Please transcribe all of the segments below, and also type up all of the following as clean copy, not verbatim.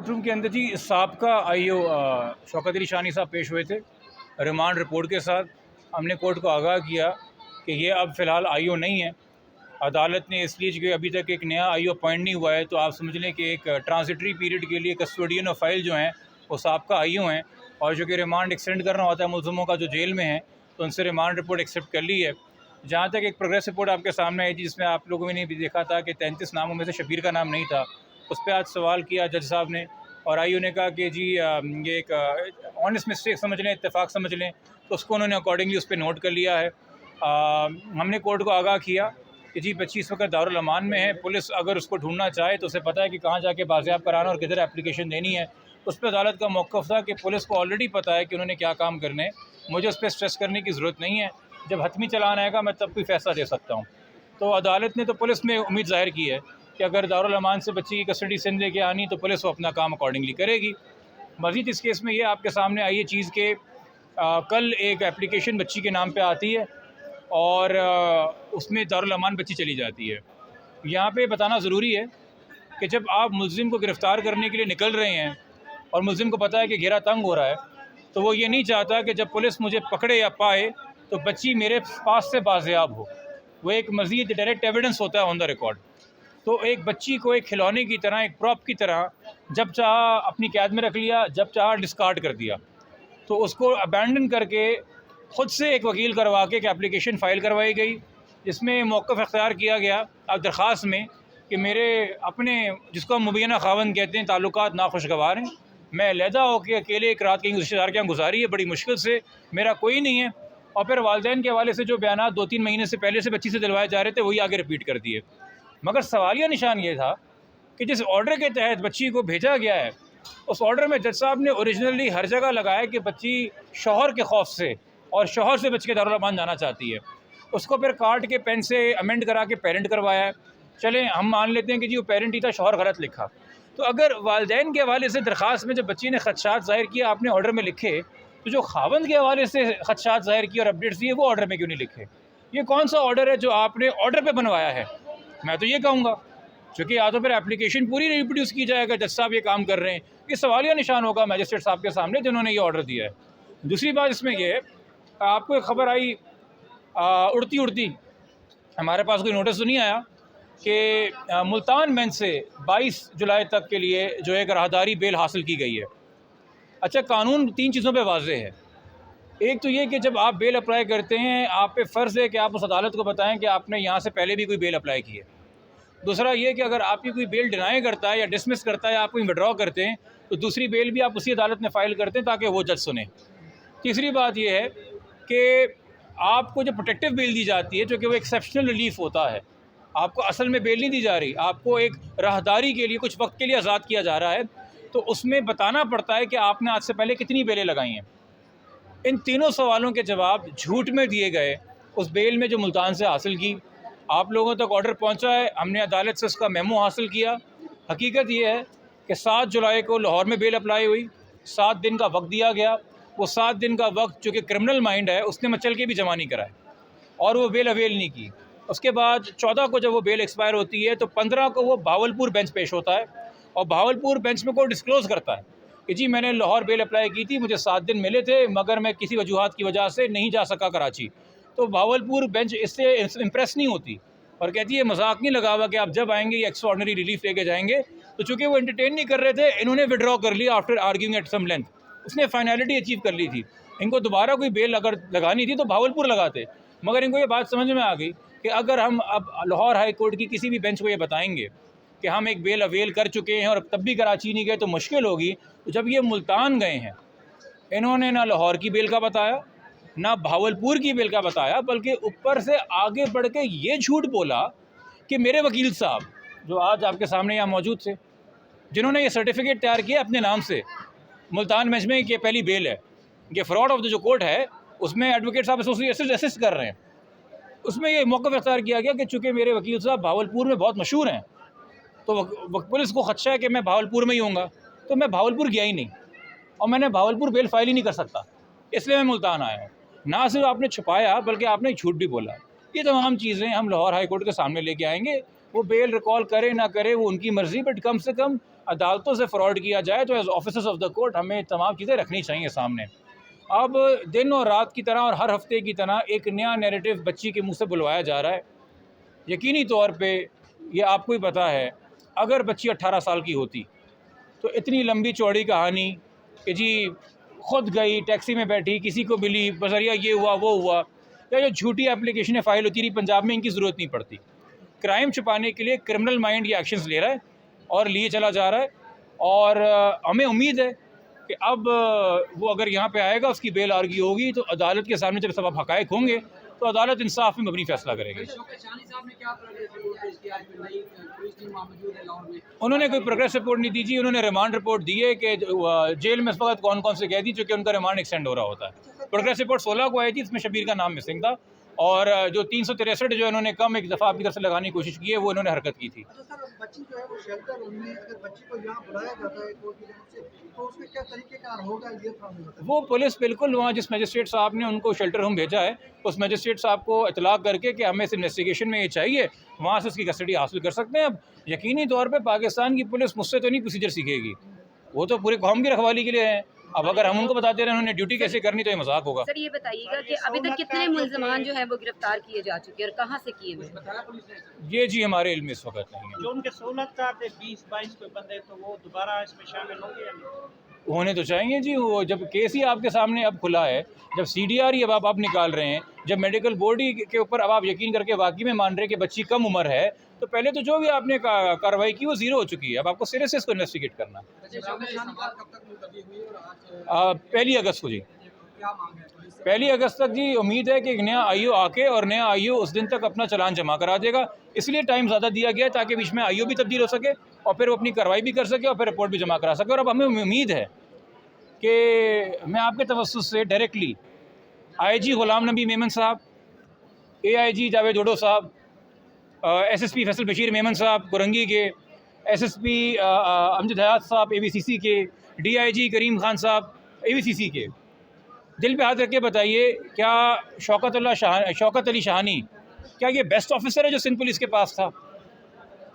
Court room के अंदर जी साबका आईओ शौकत अली शानी साहब पेश हुए थे रिमांड रिपोर्ट के साथ। हमने कोर्ट को आगाह किया कि ये अब फ़िलहाल आईओ नहीं है। अदालत ने इसलिए कि अभी तक एक नया आईओ अपॉइंट नहीं हुआ है, तो आप समझ लें कि एक ट्रांजिटरी पीरियड के लिए कस्टोडियन ऑफ फाइल जो हैं वो साबका आईओ हैं, और जो कि रिमांड एक्सटेंड करना होता है मुलज़मों का जो जेल में हैं, तो उनसे रिमांड रिपोर्ट एक्सेप्ट कर ली है। जहाँ तक एक प्रोग्रेस रिपोर्ट आपके सामने आई थी जिसमें आप लोगों ने भी देखा था कि 33 नामों में से शबीर का नाम नहीं था, उस पर आज सवाल किया जज साहब ने, और आईओ ने कहा कि जी ये एक ऑनेस्ट मिस्टेक समझ लें, इत्तेफाक समझ लें, तो उसको उन्होंने अकॉर्डिंगली उस पर नोट कर लिया है। हमने कोर्ट को आगाह किया कि जी बच्ची इस वक्त दारुल अमान में है, पुलिस अगर उसको ढूंढना चाहे तो उसे पता है कि कहाँ जाके बाजियाब कराना और किधर एप्लीकेशन देनी है। उस पर अदालत का मौक़िफ़ था कि पुलिस को ऑलरेडी पता है कि उन्होंने क्या काम करने, मुझे उस पर स्ट्रेस करने की ज़रूरत नहीं है। जब हतमी चलान आएगा मैं तब कोई फ़ैसला दे सकता हूँ। तो अदालत ने तो पुलिस में उम्मीद ज़ाहिर की है कि अगर दारुल अमान से बच्ची की कस्टडी सिंध लेके आनी तो पुलिस वो अपना काम अकॉर्डिंगली करेगी। मज़ीद इस केस में ये आपके सामने आई है चीज़ कि कल एक एप्लीकेशन बच्ची के नाम पे आती है और उसमें दारुल अमान बच्ची चली जाती है। यहाँ पे बताना ज़रूरी है कि जब आप मुलज़िम को गिरफ़्तार करने के लिए निकल रहे हैं और मुलज़िम को पता है कि घेरा तंग हो रहा है, तो वो ये नहीं चाहता कि जब पुलिस मुझे पकड़े या पाए तो बच्ची मेरे पास से बाज़ियाब हो। वो एक मज़ीद डायरेक्ट एविडेंस होता है ऑन द रिकॉर्ड। तो एक बच्ची को एक खिलौने की तरह, एक प्रॉप की तरह जब चाहा अपनी कैद में रख लिया, जब चाहा डिस्कार्ड कर दिया। तो उसको अबैंडन करके ख़ुद से एक वकील करवा के एक एप्लीकेशन फ़ाइल करवाई गई, जिसमें मौक़िफ़ अख्तियार किया गया अब दरख्वास्त में कि मेरे अपने, जिसको हम मुबैना ख़ावंद कहते हैं, ताल्लुकात नाखुशगवार हैं। मैं अलहदा होकर अकेले एक रात कहीं रिश्तेदार के यहाँ गुजारी है बड़ी मुश्किल से, मेरा कोई नहीं है। और फिर वालिदैन के हवाले से जो बयानात 2-3 महीने से पहले से बच्ची से दिलवाए जा रहे थे वही आगे रिपीट कर दिए। मगर सवालिया निशान ये था कि जिस ऑर्डर के तहत बच्ची को भेजा गया है, उस ऑर्डर में जज साहब ने ओरिजिनली हर जगह लगाया कि बच्ची शौहर के खौफ से और शौहर से बच के दारुल अमान जाना चाहती है। उसको फिर काट के पेन से अमेंड करा के पेरेंट करवाया है। चलें हम मान लेते हैं कि जी वो पेरेंट ही था, शौहर गलत लिखा। तो अगर वालिदैन के हवाले से दरख्वास्त में जब बच्ची ने खदशात ज़ाहिर किया आपने ऑर्डर में लिखे, तो जो खावंद के हवाले से खदशात ज़ाहिर किए और अपडेट्स दिए वो ऑर्डर में क्यों नहीं लिखे? ये कौन सा ऑर्डर है जो आपने ऑर्डर पे बनवाया है? मैं तो ये कहूँगा, क्योंकि या तो फिर एप्लीकेशन पूरी रिप्रोड्यूस की जाएगा, जज साहब ये काम कर रहे हैं, ये सवालिया निशान होगा मैजिस्ट्रेट साहब के सामने जिन्होंने ये ऑर्डर दिया है। दूसरी बात इसमें ये है, आपको एक ख़बर आई उड़ती उड़ती, हमारे पास कोई नोटिस तो नहीं आया कि मुल्तान बेंच से 22 जुलाई तक के लिए जो एक राहदारी बेल हासिल की गई है। अच्छा, कानून 3 चीज़ों पे वाज़ेह है। एक तो ये कि जब आप बेल अप्लाई करते हैं, आप पे फ़र्ज़ है कि आप उस अदालत को बताएं कि आपने यहाँ से पहले भी कोई बेल अप्लाई की है। दूसरा ये कि अगर आपकी कोई बेल डिनाई करता है या डिसमिस करता है या आप कोई विड्रॉ करते हैं, तो दूसरी बेल भी आप उसी अदालत में फ़ाइल करते हैं ताकि वो जज सुने। तीसरी बात ये है कि आपको जो प्रोटेक्टिव बेल दी जाती है, जो कि वो एक्सेप्शनल रिलीफ होता है, आपको असल में बेल नहीं दी जा रही, आपको एक राहदारी के लिए कुछ वक्त के लिए आज़ाद किया जा रहा है, तो उसमें बताना पड़ता है कि आपने आज से पहले कितनी बेलें लगाई हैं। इन तीनों सवालों के जवाब झूठ में दिए गए उस बेल में जो मुल्तान से हासिल की। आप लोगों तक ऑर्डर पहुंचा है, हमने अदालत से उसका मेमो हासिल किया। हकीकत ये है कि 7 जुलाई को लाहौर में बेल अप्लाई हुई, 7 दिन का वक्त दिया गया। वो 7 दिन का वक्त जो कि क्रिमिनल माइंड है उसने मचल के भी जमा नहीं कराए और वो बेल अवेल नहीं की। उसके बाद 14 को जब वो बेल एक्सपायर होती है तो 15 को वो भावलपुर बेंच पेश होता है, और भावलपुर बेंच में कोई डिस्क्लोज़ करता है कि जी मैंने लाहौर बेल अप्लाई की थी, मुझे 7 दिन मिले थे, मगर मैं किसी वजूहात की वजह से नहीं जा सका कराची। तो भावलपुर बेंच इससे इम्प्रेस नहीं होती और कहती है मजाक नहीं लगा हुआ कि आप जब आएंगे ये एक्स्ट्राऑर्डिनरी रिलीफ लेके जाएंगे। तो चूँकि वो एंटरटेन नहीं कर रहे थे, इन्होंने विड्रॉ कर लिया after arguing at some length. उसने फाइनलिटी अचीव कर ली थी। इनको दोबारा कोई बेल अगर लगानी थी तो भावलपुर लगाते, मगर इनको ये बात समझ में आ गई कि अगर हम अब लाहौर हाई कोर्ट की किसी भी बेंच को ये बताएंगे कि हम एक बेल अवेल कर चुके हैं और तब भी कराची नहीं गए तो मुश्किल होगी। तो जब ये मुल्तान गए हैं, इन्होंने ना लाहौर की बेल का बताया ना भावलपुर की बेल का बताया, बल्कि ऊपर से आगे बढ़ के ये झूठ बोला कि मेरे वकील साहब जो आज आपके सामने यहाँ मौजूद थे, जिन्होंने ये सर्टिफिकेट तैयार किया अपने नाम से मुल्तान बेंच में कि पहली बेल है, ये फ्रॉड ऑफ द जो कोर्ट है उसमें एडवोकेट साहब असिस्ट कर रहे हैं, उसमें ये मौक़िफ़ इख्तियार किया गया कि चूँकि मेरे वकील साहब भावलपुर में बहुत मशहूर हैं, तो पुलिस को खदशा है कि मैं भावलपुर में ही होऊंगा, तो मैं भावलपुर गया ही नहीं और मैंने भावलपुर बेल फाइल ही नहीं कर सकता, इसलिए मैं मुल्तान आया हूँ। ना सिर्फ आपने छुपाया बल्कि आपने झूठ भी बोला। ये तमाम चीज़ें हम लाहौर हाई कोर्ट के सामने लेके आएंगे। वो बेल रिकॉल करे ना करे वो उनकी मर्ज़ी, बट कम से कम अदालतों से फ्रॉड किया जाए तो as officers of the court हमें तमाम चीज़ें रखनी चाहिए सामने। अब दिन और रात की तरह और हर हफ्ते की तरह एक नया नैरेटिव बच्ची के मुंह से बुलवाया जा रहा है। यकीनी तौर पे ये आपको ही पता है, अगर बच्ची 18 साल की होती तो इतनी लंबी चौड़ी कहानी कि जी खुद गई, टैक्सी में बैठी, किसी को मिली, बजरिया ये हुआ वो हुआ, या जो झूठी एप्लीकेशनें फ़ाइल होती रही, पंजाब में इनकी ज़रूरत नहीं पड़ती। क्राइम छुपाने के लिए क्रिमिनल माइंड ये एक्शंस ले रहा है और लिए चला जा रहा है। और हमें उम्मीद है कि अब वो अगर यहाँ पे आएगा, उसकी बेल आर्ग्यू होगी, तो अदालत के सामने जब सब हक़ाइक़ होंगे तो अदालत इंसाफ में मबनी फैसला करेगी। उन्होंने कोई प्रोग्रेस रिपोर्ट नहीं दी जी, उन्होंने रिमांड रिपोर्ट दी है कि जेल में इस वक्त कौन कौन से कैदी चूँकि उनका रिमांड एक्सटेंड हो रहा होता है। प्रोग्रेस रिपोर्ट 16 को आई थी, इसमें शबीर का नाम मिसिंग था, और जो 363 जो इन्होंने कम एक दफ़ा अपनी तरफ से लगाने की कोशिश की है वो इन्होंने हरकत की थी। बच्ची जो है वो शेल्टर रूम में, अगर बच्ची को यहाँ बुलाया जाता है कोर्ट की तरफ से, तो उसमें क्या तरीक़ेकार होगा ये प्रॉब्लम होता है? वो पुलिस बिल्कुल वहाँ जिस मजिस्ट्रेट साहब ने उनको शेल्टर होम भेजा है, उस मजिस्ट्रेट साहब को इतला करके कि हमें इस इन्वेस्टिगेशन में ये चाहिए, वहाँ से उसकी कस्टडी हासिल कर सकते हैं। अब यकीनी तौर पे पाकिस्तान की पुलिस मुझसे तो नहीं प्रोसीजर सीखेगी, वो तो पूरे कौम की रखवाली के लिए है। अब अगर हम उनको बताते रहे उन्होंने ड्यूटी कैसे करनी, तो ये मजाक होगा। सर ये बताइएगा कि अभी तक कितने मुल्ज़िमान जो है वो गिरफ्तार किए जा चुके हैं और कहाँ से किए हुए? ये जी हमारे इल्म में इस वक्त नहीं है। जो उनके 16 थे 20-22 कोई बंदे, तो वो दोबारा इसमें शामिल होंगे या नहीं? होने तो चाहिए जी। वो जब केस ही आपके सामने अब खुला है, जब CDR ही अब आप निकाल रहे हैं, जब मेडिकल बोर्ड ही के ऊपर अब आप यकीन करके वाकई में मान रहे हैं कि बच्ची कम उम्र है, तो पहले तो जो भी आपने कार्रवाई की वो ज़ीरो हो चुकी है। अब आपको सिरे से इसको इन्वेस्टिगेट करना। 1 अगस्त को जी, 1 अगस्त तक जी उम्मीद है कि एक नया IO आके और नया IO उस दिन तक अपना चालान जमा करा देगा। इसलिए टाइम ज़्यादा दिया गया है ताकि बीच में IO भी तब्दील हो सके और फिर वो अपनी कार्रवाई भी कर सके और फिर रिपोर्ट भी जमा करा सके। और अब हमें उम्मीद है कि मैं आपके तवस्सुस से डायरेक्टली IG ग़ुलाम नबी मेमन साहब, AIG जावेद ओडो साहब, SSP फैसल बशीर मेमन साहब कुरंगी के, SSP अमजद हयात साहब AVCC के, DIG करीम खान साहब AVCC के, दिल पे हाथ रख के बताइए, क्या शौकत अली शाहानी क्या ये बेस्ट ऑफिसर है जो सिंध पुलिस के पास था?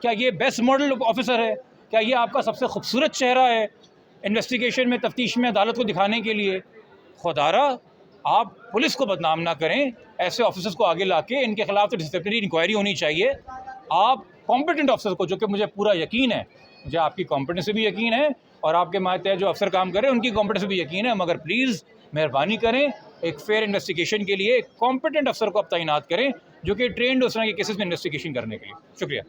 क्या ये बेस्ट मॉडल ऑफिसर है? क्या ये आपका सबसे खूबसूरत चेहरा है इन्वेस्टिगेशन में, तफ्तीश में, अदालत को दिखाने के लिए? खुदारा आप पुलिस को बदनाम ना करें, ऐसे ऑफिसर्स को आगे लाके इनके खिलाफ तो डिसिप्लिनरी इंक्वायरी होनी चाहिए। आप कॉम्पिटेंट ऑफिसर को, जो कि मुझे पूरा यकीन है, मुझे आपकी कॉम्पिटेंस से भी यकीन है और आपके मातहत जो अफसर काम कर रहे हैं उनकी कॉम्पिटेंस से भी यकीन है, मगर प्लीज़ मेहरबानी करें, एक फेयर इन्वेस्टिगेशन के लिए एक कॉम्पिटेंट अफसर को आप तैनात करें जो कि ट्रेंड हो इस तरह के केसेस में इन्वेस्टिगेशन करने के लिए। शुक्रिया।